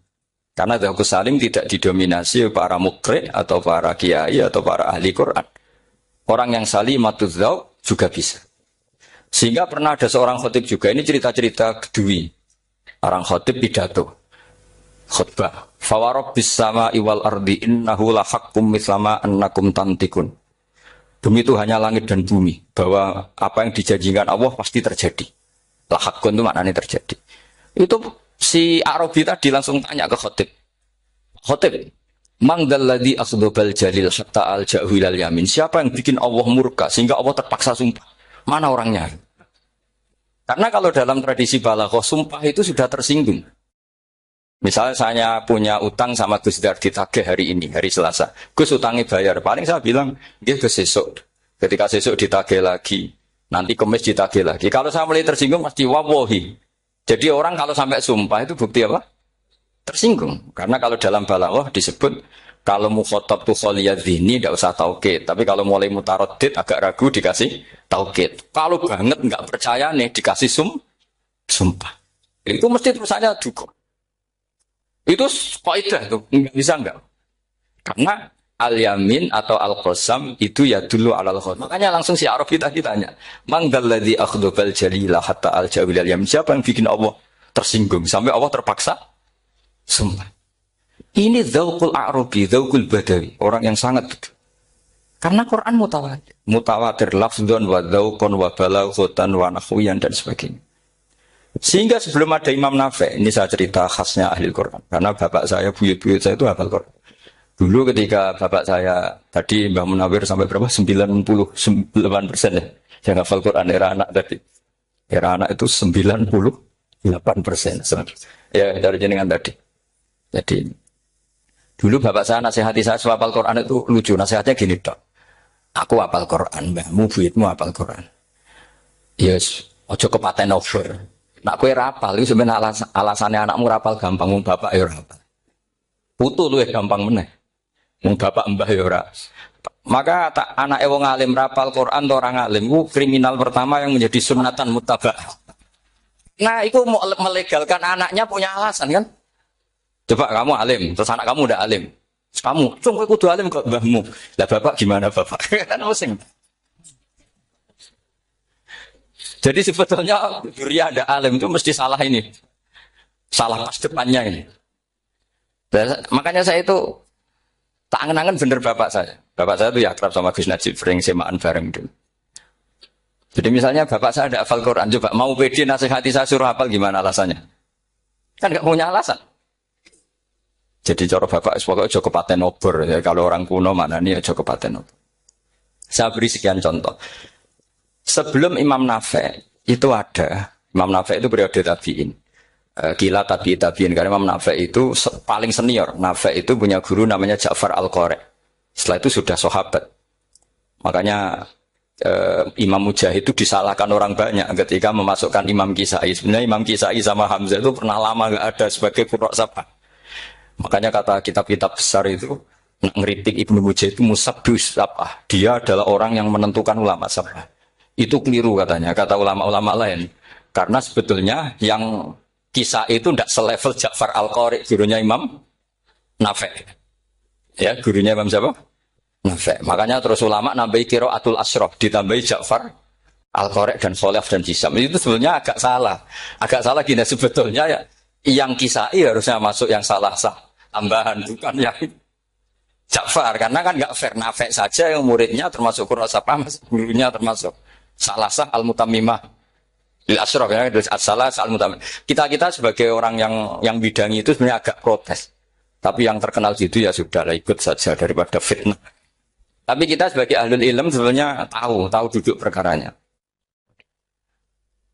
Karena adzauqus salim tidak didominasi para mukri atau para kiai atau para ahli Quran. Orang yang salimatuz dzauq juga bisa. Sehingga pernah ada seorang khotib juga, ini cerita-cerita kedui. Orang khotib pidato. Khutbah. Fawarabbis sama'i wal ardi innahu lahaqqum mislama annakum tantikun. Demi itu hanya langit dan bumi, bahwa apa yang dijanjikan Allah pasti terjadi. Lahakun itu maknanya terjadi. Itu si Arabi tadi langsung tanya ke khotib. Khotib, mangdalladzi akhdobal jalil hatta al-ja'hu ilal yamin. Siapa yang bikin Allah murka sehingga Allah terpaksa sumpah? Mana orangnya? Karena kalau dalam tradisi balaghah, sumpah itu sudah tersinggung. Misalnya saya punya utang sama Gus Dar ditagih hari ini, hari Selasa. Gus utangnya bayar. Paling saya bilang, dia ke sesuk. Ketika sesuk ditagih lagi. Nanti Kamis ditagih lagi. Kalau saya mulai tersinggung, pasti wawahi. Jadi orang kalau sampai sumpah itu bukti apa? Tersinggung. Karena kalau dalam balaghah disebut, kalau mukhotob tuh kholiyadzini, tidak usah taukid. Tapi kalau mulai mutarodid, agak ragu, dikasih taukid. Kalau banget nggak percaya nih, dikasih sumpah. Itu mesti terusannya dukung. Itu kaidah tuh, enggak bisa enggak. Karena al-yamin atau al-qasam itu ya dulu alal khot. Makanya langsung si Arabi tadi tanya, "Man dzalladzi akhdhabal jalila hatta al-jawil al-yamin?" Siapa yang bikin Allah tersinggung sampai Allah terpaksa sumpah. Ini dzauqul Arabi, dzauqul Badawi, orang yang sangat betul. Karena Quran mutawatir, mutawatir lafdzun wa dzauqun wa balaghatan wa nahwiyan dan sebagainya. Sehingga sebelum ada Imam Nafi', ini saya cerita khasnya ahli Quran. Karena bapak saya, buyut-buyut saya itu hafal Quran. Dulu ketika bapak saya, tadi Mbah Munawir sampai berapa? 98% ya. Yang hafal Quran, era anak tadi. Era anak itu 98%. Ya, dari jenengan tadi. Jadi, dulu bapak saya nasihati saya hafal Quran itu lucu. Nasihatnya gini, Dok. Aku hafal Quran, mbahmu, buyutmu hafal Quran. Yes, ojo kepaten over. Nak kue rapal, itu sebenarnya alasannya anakmu rapal gampang, mung bapak ya rapal. Putu lu ya gampang meneh, mung bapak mbah ya ora. Maka anak wong alim rapal Quran atau orang alim, itu kriminal pertama yang menjadi sunatan mutabak. Nah, itu mau melegalkan anaknya punya alasan kan? Coba kamu alim, terus anak kamu udah alim, terus kamu, cung kudu alim kok mbahmu. Lah bapak gimana bapak? Kan pusing. Jadi sebetulnya duriya ada alim itu mesti salah ini. Salah pas depannya ini. Makanya saya itu tak angen-angen bener bapak saya. Bapak saya itu ya akrab sama Gus Najib, sering semaan bareng dulu. Jadi misalnya bapak saya ada hafal Quran, coba mau pede nasihati saya suruh hafal gimana alasannya? Kan gak punya alasan. Jadi cara bapak pokoknya joko paten obor. Ya, kalau orang kuno mana nih joko paten obor. Saya beri sekian contoh. Sebelum Imam Nafi' itu ada, Imam Nafi' itu periode tabi'in. Gila tabi'in, karena Imam Nafi' itu paling senior. Nafi' itu punya guru namanya Ja'far Al-Qari. Setelah itu sudah sahabat. Makanya Imam Mujahid itu disalahkan orang banyak ketika memasukkan Imam Kisai. Sebenarnya Imam Kisai sama Hamzah itu pernah lama nggak ada sebagai qurra sabah. Makanya kata kitab-kitab besar itu, ngeritik Ibnu Mujahid itu musabbus sabah. Dia adalah orang yang menentukan ulama sabah. Itu keliru katanya, kata ulama-ulama lain. Karena sebetulnya yang kisah itu tidak selevel Ja'far Al-Qari, gurunya Imam Nafi'. Ya, gurunya Imam siapa? Nafi'. Makanya terus ulama nambahi qiraatul asyraf, ditambahi Ja'far Al-Qari dan Khalaf dan Hisam. Itu sebetulnya agak salah. Agak salah gini, sebetulnya ya, yang kisah harusnya masuk yang salah sah. Tambahan, bukan yang Ja'far. Karena kan nggak fair, Nafi' saja yang muridnya termasuk qurra sabah, gurunya termasuk salah sah al-mutammimah lil asyraf ya, salah sah al-mutammimah. Kita sebagai orang yang bidangi itu sebenarnya agak protes. Tapi yang terkenal situ ya sudahlah ikut saja daripada fitnah. Tapi kita sebagai ahlul ilm sebenarnya tahu duduk perkaranya.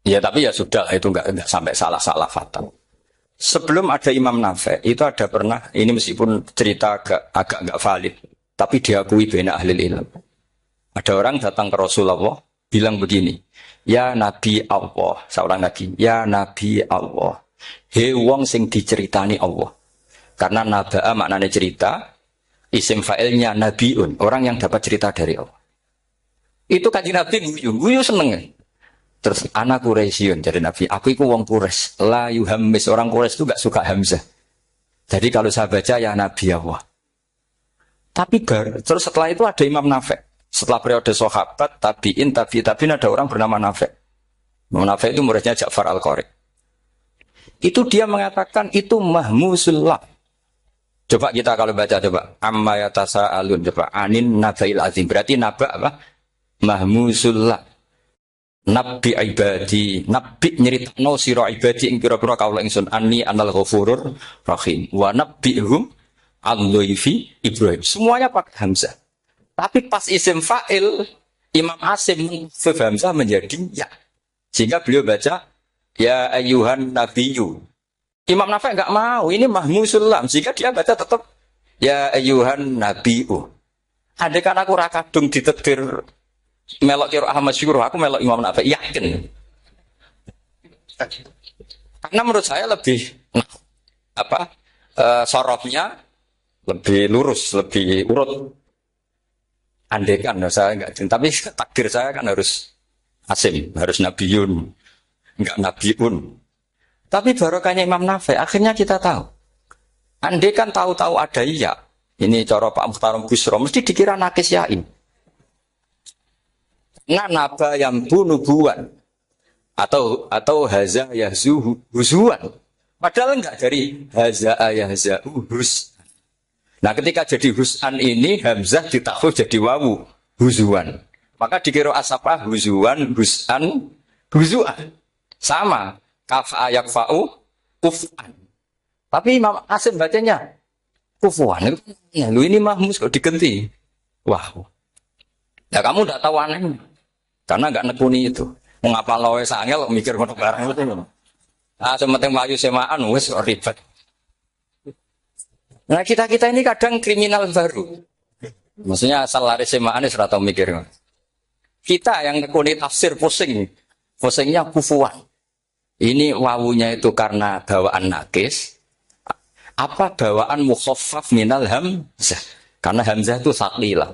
Ya tapi ya sudah itu enggak sampai salah-salah fatal. Sebelum ada Imam Nafi itu ada pernah ini meskipun cerita agak enggak valid, tapi diakui bena ahli ilmu. Ada orang datang ke Rasulullah bilang begini, ya Nabi Allah, seorang lagi, ya Nabi Allah, he wong sing diceritani Allah. Karena naba'a maknanya cerita, isim fa'ilnya nabiun, orang yang dapat cerita dari Allah. Itu kanjeng Nabi guyu seneng. Terus anak Quraisyun jadi Nabi, aku itu wong Quraisy, la yuhammis, orang Quraisy itu gak suka hamzah. Jadi kalau saya baca ya Nabi Allah. Tapi terus setelah itu ada Imam Nafi. Setelah periode sahabat, tabi'in ada orang bernama Nafi. Nafi itu muridnya Ja'far Al-Qari. Itu dia mengatakan itu mahmusullah. Coba kita kalau baca coba amma yatasaalun coba anin nabail azim. Berarti naba apa? Mahmusullah. Nabi ibadi, nabi nyeritakno sira ibadi ing pira-pira kaula ingsun anni anal ghafurur rahim. Wa nabbihum al-dhaifi Ibrahim. Semuanya pakai hamzah. Tapi pas isim fa'il, Imam Asim hamzah menjadi ya. Sehingga beliau baca, ya ayyuhan nabiyyu. Imam Nafi enggak mau, ini mahmusullam. Sehingga dia baca tetap, ya ayyuhan nabiyyu. Andai kan aku rakadung ditetir melok kira Ahmad Syukur, aku melok Imam Nafi, yakin. Karena menurut saya lebih, sorofnya lebih lurus, lebih urut. Andekan saya enggak, tapi takdir saya kan harus Asim, harus Nabiyun, enggak Nabiun. Tapi barokahnya Imam Nafi, akhirnya kita tahu. Andekan tahu-tahu ada iya, ini cara Pak Muhtaram Busro, mesti dikira nakis yain. Nah naba yang bunubuan atau haza yahzu huzuan. Padahal enggak dari haza yahza hus. Nah ketika jadi hus'an ini hamzah ditakhfif jadi wawu huzuan. Maka dikira asapah huzuan, hus'an, huzuan. Sama kaf ayak fa'u kuf'an. Tapi Imam Asim bacanya kufuan. Ya, lu ini mahmus kok digenti. Wah. Ya kamu enggak tahu aneh. Karena enggak nekuni itu. Mengapa lawe sangel mikir ngono barang itu. Ah sementing mlayu semaan wis ribet. Nah kita ini kadang kriminal baru. Maksudnya asal lari semaan serata mikir. Kita yang nekuni tafsir pusing. Pusingnya kufuan. Ini wawunya itu karena bawaan nakis. Apa bawaan mukhaffaf minal hamzah. Karena hamzah itu saqilah.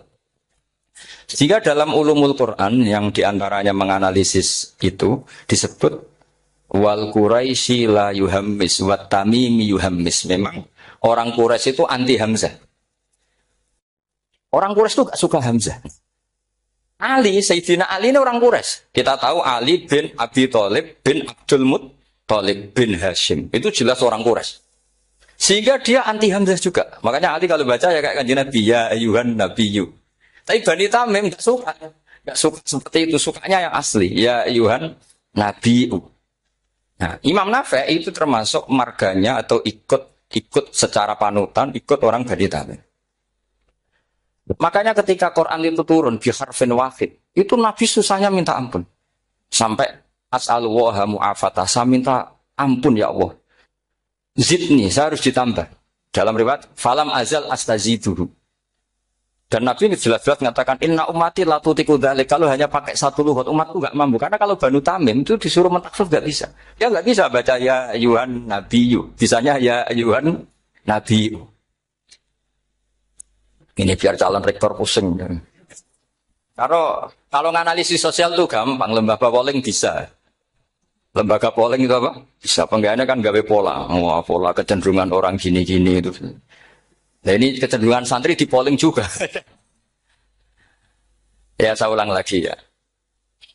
Sehingga dalam ulumul Quran yang diantaranya menganalisis itu disebut wal Quraisy la yuhammis wat tamimi yuhammis. Memang orang Quraisy itu anti hamzah. Orang Quraisy itu gak suka hamzah. Ali, Sayyidina Ali ini orang Quraisy. Kita tahu Ali bin Abi Thalib bin Abdul Muttalib bin Hashim. Itu jelas orang Quraisy. Sehingga dia anti hamzah juga. Makanya Ali kalau baca ya kayak kanjeng Nabi ya ayyuhan nabiyyu. Tapi Bani Tamim gak suka. Gak suka seperti itu. Sukanya yang asli. Ya ayyuhan nabiyyu. Nah, Imam Nafi itu termasuk marganya atau ikut secara panutan, ikut orang Bani Tamim. Makanya ketika Quran itu turun bi harfin wahid, itu Nabi susahnya minta ampun. Sampai as'alullaha mu'afatah, saya minta ampun ya Allah. Zidni, saya harus ditambah. Dalam riwayat falam azal astaziduhu. Dan Nabi jelas-jelas mengatakan inna ummati la tutiku dzalik. Kalau hanya pakai satu lugat umatku enggak mampu. Karena kalau Banu Tamim itu disuruh mentakhfif enggak bisa. Dia enggak bisa baca ya ayyuhan nabiyyu. Bisanya ya ayyuhan nabiyyu. Ini biar calon rektor pusing. Kalau nganalisis sosial tuh gampang, lembaga polling bisa. Lembaga polling itu apa? Bisa. Penggawaannya kan gawe pola. Wah, pola kecenderungan orang gini-gini itu. Nah ini kecenderungan santri di polling juga. Ya saya ulang lagi ya.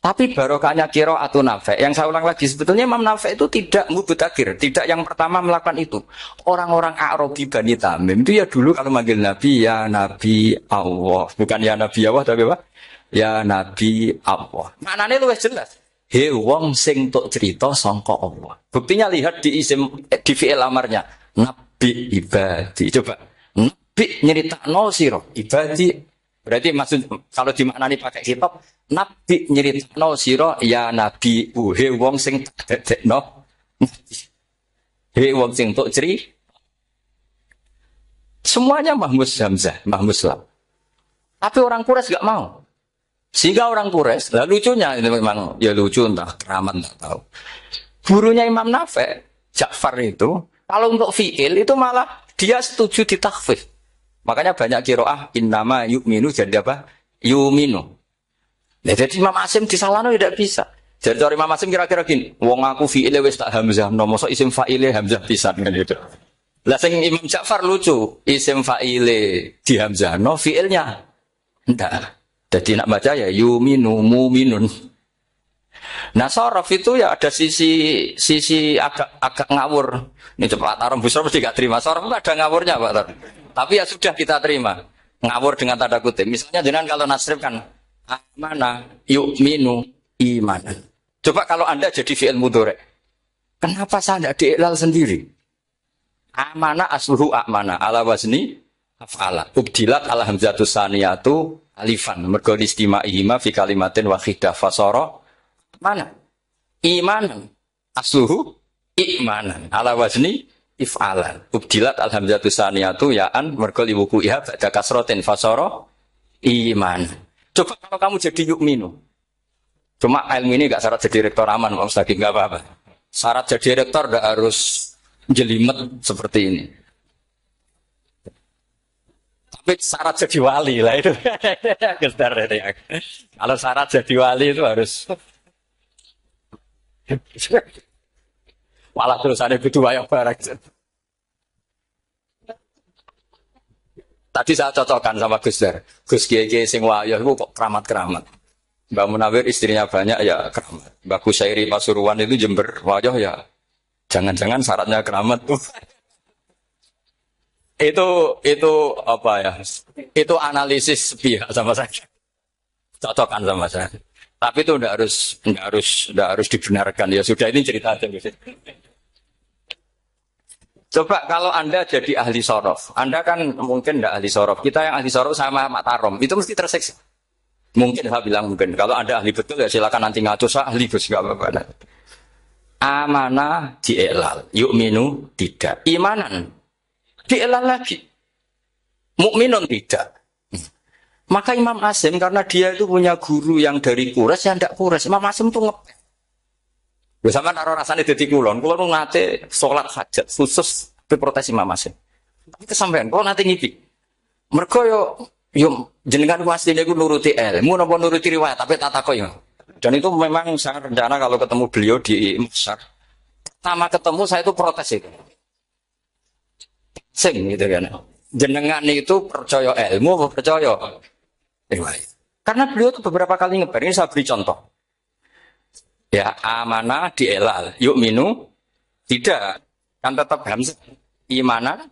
Tapi barokahnya qiraatun Nafi. Yang saya ulang lagi sebetulnya Imam Nafi itu tidak mubtagir, tidak yang pertama melakukan itu. Orang-orang Arabi Bani Tamim itu ya dulu kalau manggil Nabi ya Nabi Allah, bukan ya Nabi Allah tapi apa? Ya Nabi Allah. Maknanya luwih jelas. He wong sing tok cerita sangka Allah. Buktinya lihat di isim di fi'il amarnya. Nabi ibadi. Coba. Nabi nyeritakno sira ibadi Berarti maksud kalau dimaknani pakai kitab, nabi nyeritakno sira ya nabi he wong sing dadekno. He wong sing tok ceri. Semuanya Mahmud Hamzah, Mahmud Lam. Tapi orang Quraisy gak mau. Sehingga orang Quraisy, lah lucunya itu memang ya lucu entah keramat tak tahu. Gurunya Imam Nafi' Ja'far itu kalau untuk fi'il itu malah dia setuju ditakhfif. Makanya banyak qiraah innama yu'minu jadi apa? Yu'minu. Nah, jadi Imam Asim disalahno tidak bisa. Jadi Imam Asim kira-kira gini, wong aku fi'ile wis tak hamzah, no mosok isim fa'ile hamzah pisan kan itu. Lah sing Imam Ja'far lucu, isim fa'ile di hamzah, no fi'ilnya ndak. Jadi nak baca ya yuminu muminun. Nah sorof itu ya ada sisi agak ngawur. Ini Pak Tarom Busro mesti gak terima. Sorof itu ada ngawurnya Pak Tarom. Tapi ya sudah kita terima. Ngawur dengan tanda kutip. Misalnya jangan kalau nasrif kan amana yuminu imanan. Coba kalau Anda jadi fi'il mudhari'. Kenapa saya tidak diiklal sendiri? Amana asluhu amana ala wazni af'ala. Ubdilat ala hamzatus saniyatu alifan mergo istima'ihima fi kalimatin wahidah fasara mana imanan asluhu imanan ala wazni if'alan ubdilat al hamzatu saniyatu ya'an mergo liwuku iha ba'da kasratin fasara iman. Coba kalau kamu jadi yu'minu, cuma ilmu ini gak syarat jadi rektor aman Pak Mustaqim, gak apa-apa. Syarat jadi rektor gak harus jelimet seperti ini. Tapi syarat jadi wali lah itu. Kalau syarat jadi wali itu harus malah terusannya butuh wayang barang. Tadi saya cocokkan sama Gus Dar. Gus Kiai sing wayah itu kok keramat-keramat. Mbak Munawir istrinya banyak ya keramat. Mbak Kusairi Pasuruan itu Jember wayah ya. Jangan-jangan syaratnya keramat tuh. Itu apa ya? Itu analisis pihak sama saya. Cocokkan sama saya. Tapi itu enggak harus dibenarkan. Ya sudah ini cerita aja. Coba kalau Anda jadi ahli sorof, Anda kan mungkin enggak ahli sorof. Kita yang ahli sorof sama Mak Tarom, itu mesti terseksa. Mungkin saya bilang mungkin. Kalau Anda ahli betul ya silakan nanti ngaco saya ahli Gus enggak apa-apa. Amanah di'elal, yu'minu tidak. Imanan di'elal lagi. Mukminun tidak. Maka Imam Asim karena dia itu punya guru yang dari Quraisy yang tidak Quraisy. Imam Asim itu ngepek. Bersama naruh rasanya jadi kulon ngate sholat hajat khusus protes Imam Asim. Tapi kesampaian, kalau nanti ngipi. Mereka yo jenengan pastinya aku nuruti ilmu, napa nuruti riwayat, tapi tak takoi. Dan itu memang saya rencana kalau ketemu beliau di Mesir. Pertama ketemu saya itu protes itu. Sing gitu kan. Jenengan itu percaya ilmu, percaya riwayat. Karena beliau itu beberapa kali ngeber, ini saya beri contoh. Ya, amanah di'elal, yu'minu tidak. Kan tetap hamzah. Imanah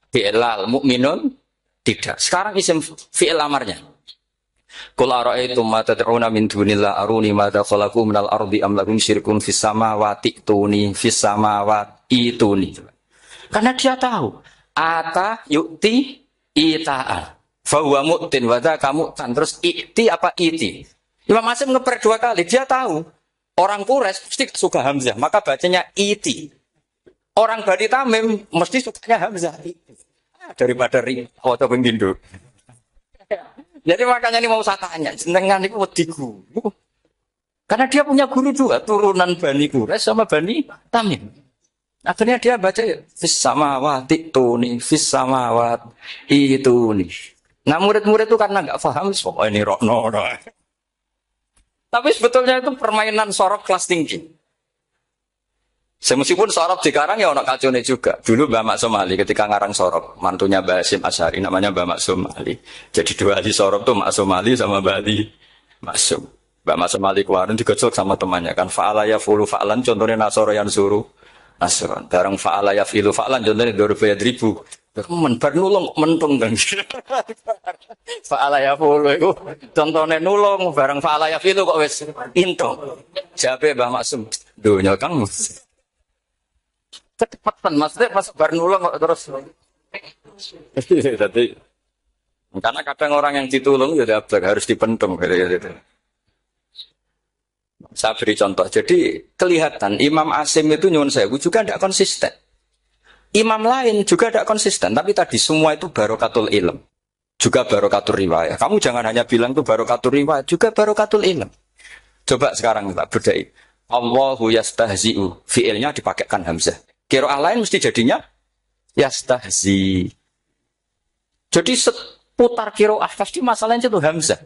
di'elal, mukminun tidak. Sekarang isim fi'il amarnya. Qul ara'aytum ma tad'una min dunillah aruni madza khalaqu minal ardi am lahum syirkun fis samawati tuni fis samawati tuni. Karena dia tahu ata yu'ti ita'an. Fahuwa mu'tin wadha kamu tan. Terus i'ti apa iti. Imam Asim ngeper dua kali. Dia tahu. Orang Quraisy mesti suka Hamzah. Maka bacanya iti. Orang Bani Tamim mesti sukanya Hamzah. Daripada ring. Atau pengindu. Jadi makanya ini mau saya tanya. Jenengan itu wediku. Karena dia punya guru dua. Turunan Bani Quraisy sama Bani Tamim. Akhirnya dia baca fis samawati tuni fis samawat itu nih. Nah murid-murid itu karena nggak paham, oh ini rokno. Tapi sebetulnya itu permainan sorok kelas tinggi. Meskipun sorok di Karang ya ono kacone juga. Dulu Mbak Maksum Ali ketika ngarang sorok, mantunya Mbak Hasyim Asy'ari namanya Mbak Maksum Ali. Jadi dua ahli sorok tuh Maksum Ali sama Mbak Ali Maksum. Mbak Maksum Ali kemarin digojok sama temannya kan fa'ala yafulu fa'lan contohnya nasoro yang suruh. Nasron, barang fa'ala yafilu fa'lan contohnya 2000. Bar nulung mentung kan. Fa'ala yafulu itu contohnya nulung barang fa'ala yafilu kok wis intung. Jabe Mbah Maksum, dunya Kang. Kecepatan maksudnya pas bar nulung kok terus. Jadi Karena kadang orang yang ditulung ya harus dipentung. Gitu. Saya beri contoh. Jadi kelihatan Imam Asim itu nyuwun sewu juga tidak konsisten. Imam lain juga tidak konsisten. Tapi tadi semua itu barokatul ilm. Juga barokatul riwayat. Kamu jangan hanya bilang itu barokatul riwayat. Juga barokatul ilm. Coba sekarang kita bedai. Allahu yastahzi'u. Fi'ilnya dipakaikan hamzah. Qiraah lain mesti jadinya yastahzi. Jadi seputar qiraah pasti masalahnya itu hamzah.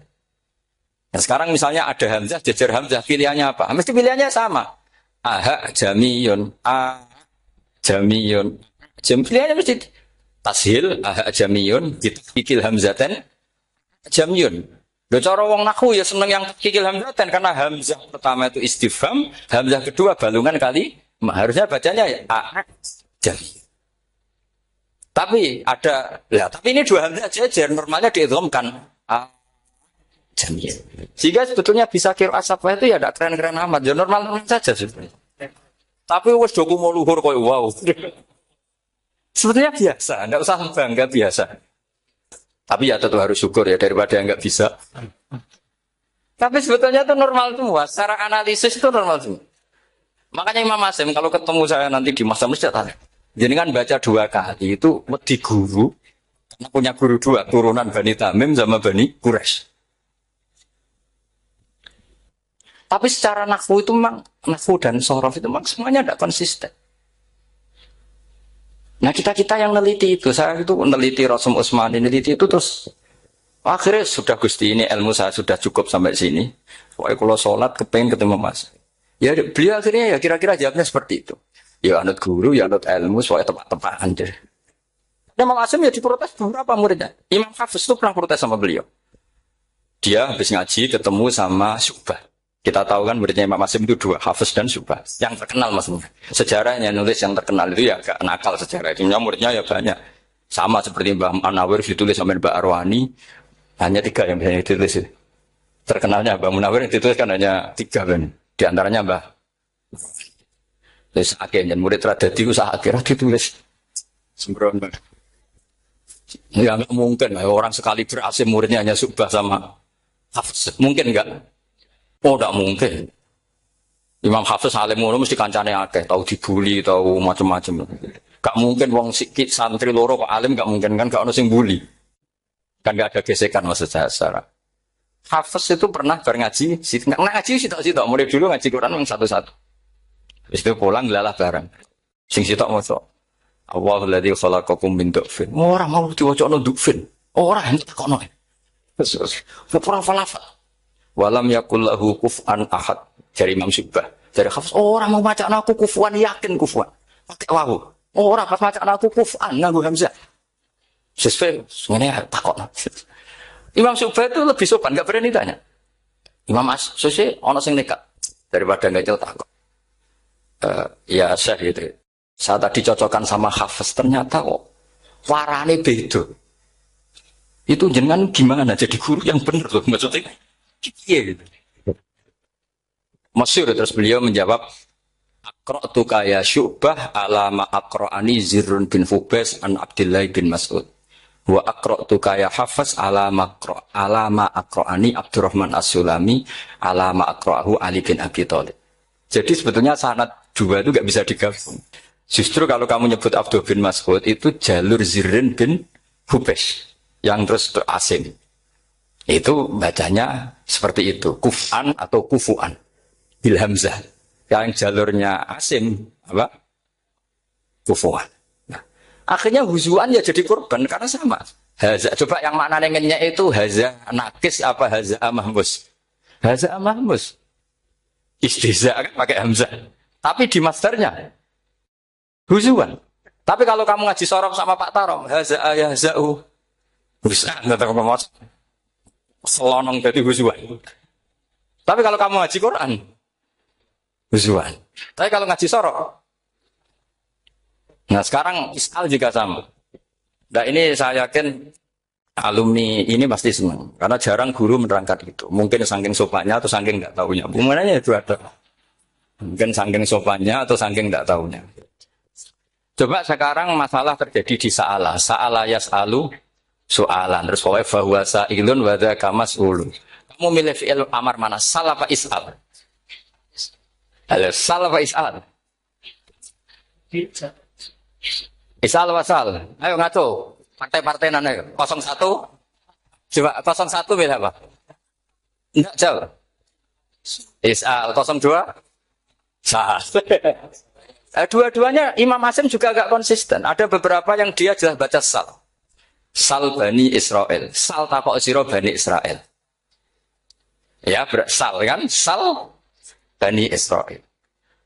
Nah, sekarang misalnya ada hamzah, jejer hamzah, pilihannya apa? Mesti pilihannya sama. Aha jamiyun, a jamiyun. Pilihannya mesti tashil, aha jamiyun, kikil hamzatan jamiyun. Lho cara wong nahwu ya seneng yang kikil hamzatan karena hamzah pertama itu istifham, hamzah kedua balungan kali, harusnya bacanya ya a jamiyun. Tapi ada, ya, tapi ini dua hamzah jejer, normalnya diidghamkan a jamiyun. Sehingga sebetulnya bisa qiraah safah itu ya tidak keren-keren amat, ya normal-normal saja sebenarnya. Tapi wes doku mau luhur koyo wow. Sebetulnya biasa, tidak usah bangga biasa. Tapi ya tetap harus syukur ya daripada yang nggak bisa. Tapi sebetulnya itu normal semua, secara analisis itu normal semua. Makanya Imam Asim kalau ketemu saya nanti di masa masjid tanya. Jadi kan baca 2 kali itu di guru, karena punya guru 2, turunan Bani Tamim sama Bani Quraisy. Tapi secara nahwu itu memang, nahwu dan sorof itu memang semuanya tidak konsisten. Nah kita yang neliti itu, saya itu neliti Rasul Utsman, neliti itu terus akhirnya sudah Gusti ini ilmu saya sudah cukup sampai sini. Pokoknya kalau sholat kepengen ketemu Mas. Ya beliau akhirnya ya kira-kira jawabnya seperti itu. Ya anut guru, ya anut ilmu, soalnya tepat-tepatan. Dan Imam Asim ya diprotes beberapa muridnya. Imam Hafiz itu pernah protes sama beliau. Dia habis ngaji ketemu sama Syu'bah. Kita tahu kan muridnya Imam Asim itu 2, Hafiz dan Syu'bah. Yang terkenal maksudnya. Sejarahnya nulis yang terkenal itu ya agak nakal sejarah. Itu muridnya ya banyak. Sama seperti Mbah Munawir ditulis sama Mbah Arwani. Hanya 3 yang biasanya ditulis. Terkenalnya Mbah Munawir yang ditulis kan hanya 3 kan. Di antaranya Mbah. Terus akhirnya murid radadi usaha akhirnya ditulis sembrono. Ya nggak mungkin orang sekali berhasil muridnya hanya Syu'bah sama Hafiz. Mungkin enggak? Oh enggak mungkin. Imam Hafiz alim ngono mesti kancane akeh, tahu dibully, tahu macam-macam. Enggak mungkin wong sikit santri loro kok alim enggak mungkin kan enggak ono sing bully. Kan enggak ada gesekan maksud saya secara. Hafiz itu pernah ngaji, ngaji sitok-sitok murid dulu ngaji Quran yang satu-satu. Habis itu pulang gelalah bareng. Sing sitok maca. Allahul ladzi khalaqakum min du'fin. Ora mau diwacana du'fin. Ora ente takono. Terus ora falafal. Walam yakul lahu kuf'an ahad. Dari Imam Syu'bah. Dari Hafiz, ora mau macakna aku kufuan, yakin kufuan. Pakai wawu. Ora pas macakna aku kuf'an nganggo hamzah. Sesuai ngene takono. Imam Syu'bah itu lebih sopan, enggak berani tanya. Imam As-Susi ana sing nekat daripada enggak takok. Ya Syekh gitu. Saya tadi cocokkan sama Hafiz, ternyata kok warane beda. Itu jenengan gimana jadi guru yang benar loh maksudnya? Iya gitu. Masyhur terus beliau menjawab, Aqra'tu kaya Syu'bah ala ma aqra'ani Zirrun bin Fubais an Abdullah bin Mas'ud. Wa aqra'tu kaya Hafiz ala ma aqra'ani Abdurrahman As-Sulami ala ma aqra'ahu Ali bin Abi Thalib. Jadi sebetulnya sanad 2 itu gak bisa digabung. Justru kalau kamu nyebut Abdul bin Mas'ud itu jalur Zirrin bin Hubeish yang terus Asim. Itu bacanya seperti itu, kuf'an atau kufu'an bil hamzah. Yang jalurnya Asim apa? Kufu'an. Nah, akhirnya huzuan ya jadi korban karena sama. Haza, coba yang maknanya ngenyek itu haza nakis apa haza mahmus? Haza mahmus. Istiza kan pakai hamzah. Tapi di masternya huzuan. Tapi kalau kamu ngaji sorof sama Pak Tarom, haza ayahza'u. Bisa enggak ngomong selonong jadi huzuan. Tapi kalau kamu ngaji Quran, huzuan. Tapi kalau ngaji sorof, nah sekarang isal juga sama. Nah ini saya yakin alumni ini pasti senang karena jarang guru menerangkan itu. Mungkin saking sopannya atau saking nggak tahunya. Bagaimana itu ada? Mungkin saking sopannya atau saking nggak tahunya. Coba sekarang masalah terjadi di Sa'ala. Sa'ala yas'alu soalan. Terus pokoknya bahwa sa'ilun wa dzaka mas'ulun. Kamu milih fi'il amar mana? Sal apa is'al? Halo, sal apa is'al? Is'al apa sal? Ayo ngaco. Partai-partai nana 01. Coba 01 milih apa? Enggak jawab. Is'al 02. Sal. Dua-duanya Imam Asim juga agak konsisten. Ada beberapa yang dia jelas baca sal. Sal Bani Israel. Sal takok sira Bani Israel. Ya, sal kan? Sal Bani Israel.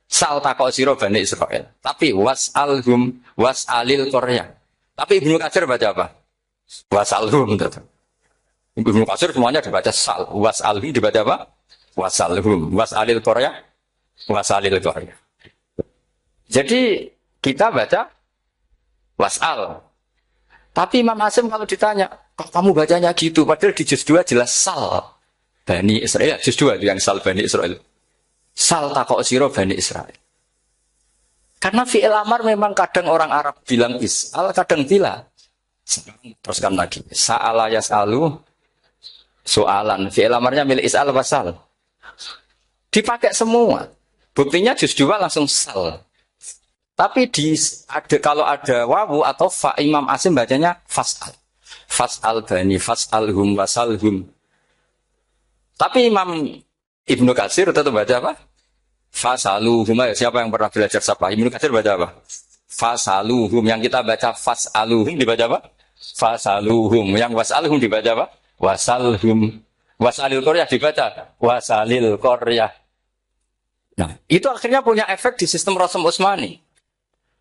Sal takok sira Bani Israel. Tapi was'alhum was'alil Korea. Tapi Ibnu Katsir baca apa? Was'alhum. Ibnu Katsir semuanya dibaca sal. Was'alhum dibaca apa? Was'alhum. Was'alil Korea. Was'alil Korea. Jadi kita baca was'al. Tapi Imam Asim kalau ditanya, kok kamu bacanya gitu? Padahal di juz 2 jelas sal Bani Israel. Juz 2 itu yang sal Bani Israel. Sal takok siro Bani Israel. Karena fi'il amar memang kadang orang Arab bilang is'al, kadang tidak. Teruskan lagi. Sa'ala yas'alu soalan. Fi'il amarnya milik is'al apa sal? Dipakai semua. Buktinya juz 2 langsung sal. Tapi kalau ada wawu atau fa, Imam Asim bacanya fas'al. Fas'al bani, fas'alhum, wasalhum. Tapi Imam Ibnu Katsir tetap baca apa? Fasaluhum. Siapa yang pernah belajar sapa? Ibnu Katsir baca apa? Fasaluhum. Yang kita baca fas'aluhum dibaca apa? Fasaluhum. Yang was'alhum dibaca apa? Wasalhum. Was'alil Korea dibaca wasalil Korea. Nah, itu akhirnya punya efek di sistem Rasm Utsmani.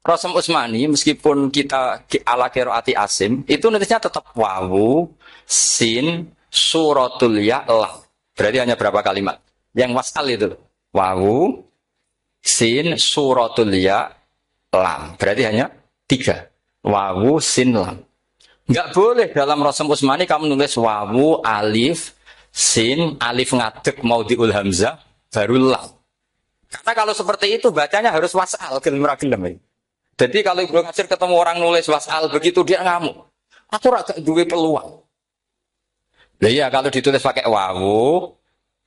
Rasm Utsmani meskipun kita ala qiraati Asim itu nulisnya tetap wawu, sin, suratul ya, lam. Berarti hanya berapa kalimat? Yang wasal itu wawu, sin, suratul ya, lam. Berarti hanya 3. Wawu, sin, lam. Enggak boleh dalam Rasm Utsmani kamu nulis wawu, alif, sin, alif ngadeg maudhi'ul hamzah, baru lam. Karena kalau seperti itu bacanya harus wasal gelem. Jadi kalau Ibnu Katsir ketemu orang nulis wasal begitu dia ngamuk. Aku agak duwe peluang. Lah iya kalau ditulis pakai wawu,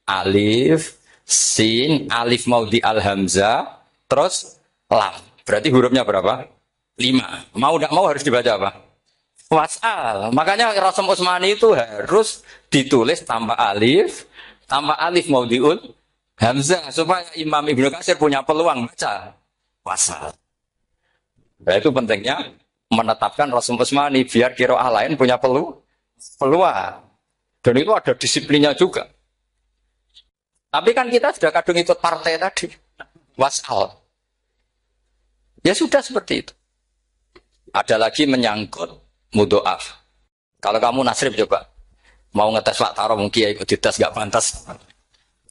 alif, sin, alif maudhi al hamzah, terus lam. Berarti hurufnya berapa? 5. Mau tidak mau harus dibaca apa? Wasal. Makanya Rasm Utsmani itu harus ditulis tanpa alif maudhiul hamzah supaya Imam Ibnu Katsir punya peluang baca wasal. Nah itu pentingnya menetapkan Rasm Utsmani biar qiraah lain punya peluang. Dan itu ada disiplinnya juga. Tapi kan kita sudah kadung ikut partai tadi. Wasal. Ya sudah seperti itu. Ada lagi menyangkut mudhoaf. Kalau kamu nasrib coba. Mau ngetes Pak Taro mungkin ikut dites gak pantas.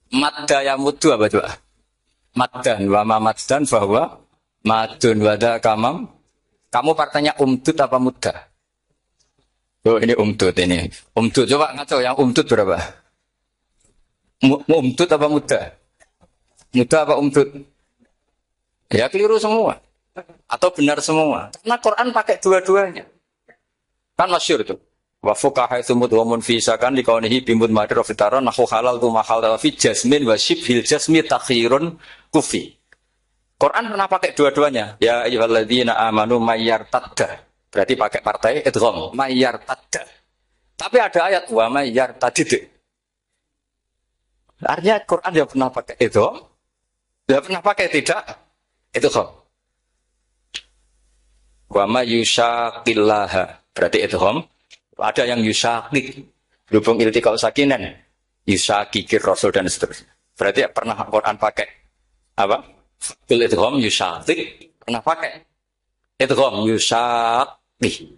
Madda ya muddu apa coba? Maddan wa ma maddan bahwa madun wada kamam. Kamu partainya umdud apa mudda? Oh ini umdud ini. Umdud coba ngaco yang umdud berapa? Umdud apa mudda? Mudda apa umdud? Ya keliru semua. Atau benar semua. Karena Quran pakai dua-duanya. Kan masyhur itu. Wa fuqaha tsumud wa munfisakan liqaunihi bimud madir fitaron nahu halal tu mahal fi jasmin wa shibhil jasmi takhirun kufi. Quran pernah pakai dua-duanya. Ya ayyuhalladzina amanu mayyartadda. Berarti pakai partai idgham, mayyartadda. Tapi ada ayat wa mayyartadid. Artinya Quran dia pernah pakai idgham, dia pernah pakai tidak idgham. Wa mayyushaqillaha. Berarti idgham. Ada yang yushaqiq, hubung iltiqa sakinan, yushaqiqir rasul dan seterusnya. Berarti pernah Quran pakai apa? Fil idgham yushaqiq pernah pakai idgham yushaqi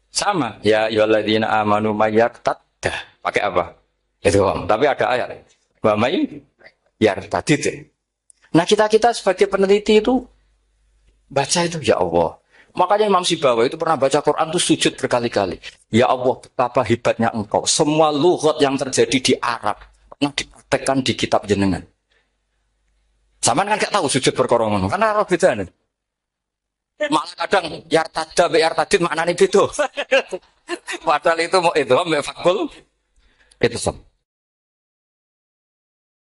sama ya ayyuhalladzina amanu mayyartadda pakai apa idgham tapi ada ayat wa may yartadid. Nah kita sebagai peneliti itu baca itu ya Allah. Makanya Imam Sibawa itu pernah baca Quran itu sujud berkali-kali. Ya Allah betapa hebatnya engkau. Semua lughat yang terjadi di Arab pernah dipraktekkan di kitab jenengan. Zaman kan gak tahu sujud perkara ngono. Karena ora bedane. Malah kadang yartada be yartadid maknane beda. Padahal itu mau itu ambek fakul itu.